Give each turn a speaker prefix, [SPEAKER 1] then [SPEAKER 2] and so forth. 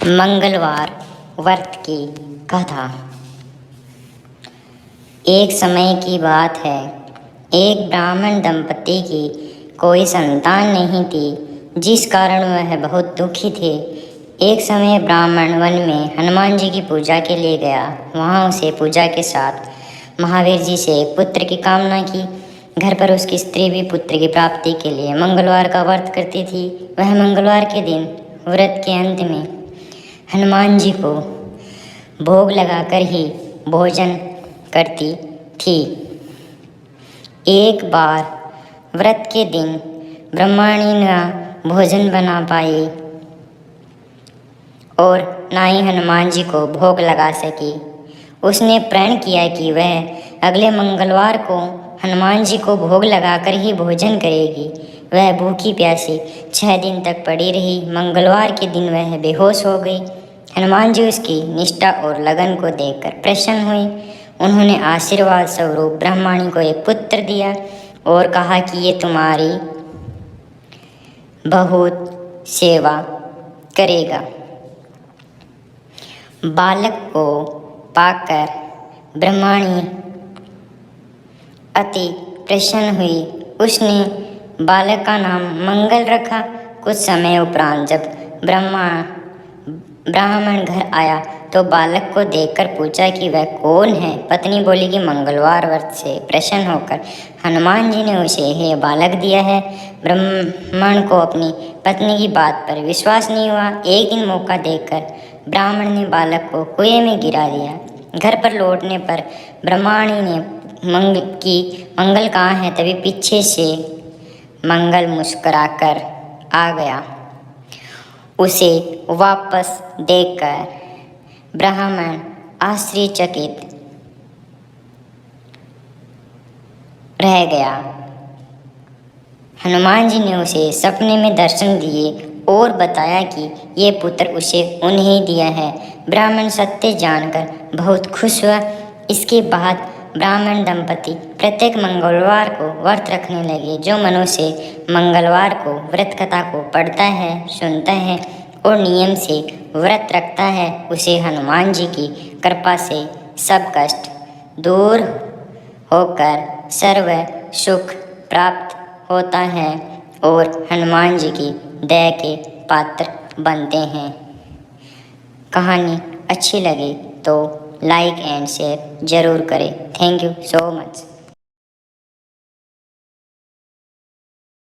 [SPEAKER 1] मंगलवार व्रत की कथा। एक समय की बात है, एक ब्राह्मण दंपति की कोई संतान नहीं थी, जिस कारण वह बहुत दुखी थे। एक समय ब्राह्मण वन में हनुमान जी की पूजा के लिए गया। वहाँ उसे पूजा के साथ महावीर जी से एक पुत्र की कामना की। घर पर उसकी स्त्री भी पुत्र की प्राप्ति के लिए मंगलवार का व्रत करती थी। वह मंगलवार के दिन व्रत के अंत में हनुमान जी को भोग लगाकर ही भोजन करती थी। एक बार व्रत के दिन ब्रह्मणी न भोजन बना पाई और ना ही हनुमान जी को भोग लगा सकी। उसने प्रण किया कि वह अगले मंगलवार को हनुमान जी को भोग लगाकर ही भोजन करेगी। वह भूखी प्यासी 6 दिन तक पड़ी रही। मंगलवार के दिन वह बेहोश हो गई। हनुमान जी उसकी निष्ठा और लगन को देखकर प्रसन्न हुई। उन्होंने आशीर्वाद स्वरूप ब्रह्मणी को एक पुत्र दिया और कहा कि ये तुम्हारी बहुत सेवा करेगा। बालक को पाकर ब्रह्मणी अति प्रसन्न हुई। उसने बालक का नाम मंगल रखा। कुछ समय उपरांत जब ब्राह्मण घर आया तो बालक को देखकर पूछा कि वह कौन है। पत्नी बोली कि मंगलवार व्रत से प्रसन्न होकर हनुमान जी ने उसे यह बालक दिया है। ब्राह्मण को अपनी पत्नी की बात पर विश्वास नहीं हुआ। एक दिन मौका देखकर ब्राह्मण ने बालक को कुएं में गिरा दिया। घर पर लौटने पर ब्रह्मणी ने मंगल कहाँ है, तभी पीछे से मंगल मुस्कुराकर आ गया। उसे वापस देखकर ब्राह्मण आश्चर्यचकित रह गया। हनुमान जी ने उसे सपने में दर्शन दिए और बताया कि ये पुत्र उसे उन्हें दिया है। ब्राह्मण सत्य जानकर बहुत खुश हुआ। इसके बाद ब्राह्मण दंपति प्रत्येक मंगलवार को व्रत रखने लगे। जो मनुष्य मंगलवार को व्रत कथा को पढ़ता है, सुनता है और नियम से व्रत रखता है, उसे हनुमान जी की कृपा से सब कष्ट दूर होकर सर्व सुख प्राप्त होता है और हनुमान जी की दया के पात्र बनते हैं। कहानी अच्छी लगे तो लाइक एंड शेयर ज़रूर करें। Thank you so much.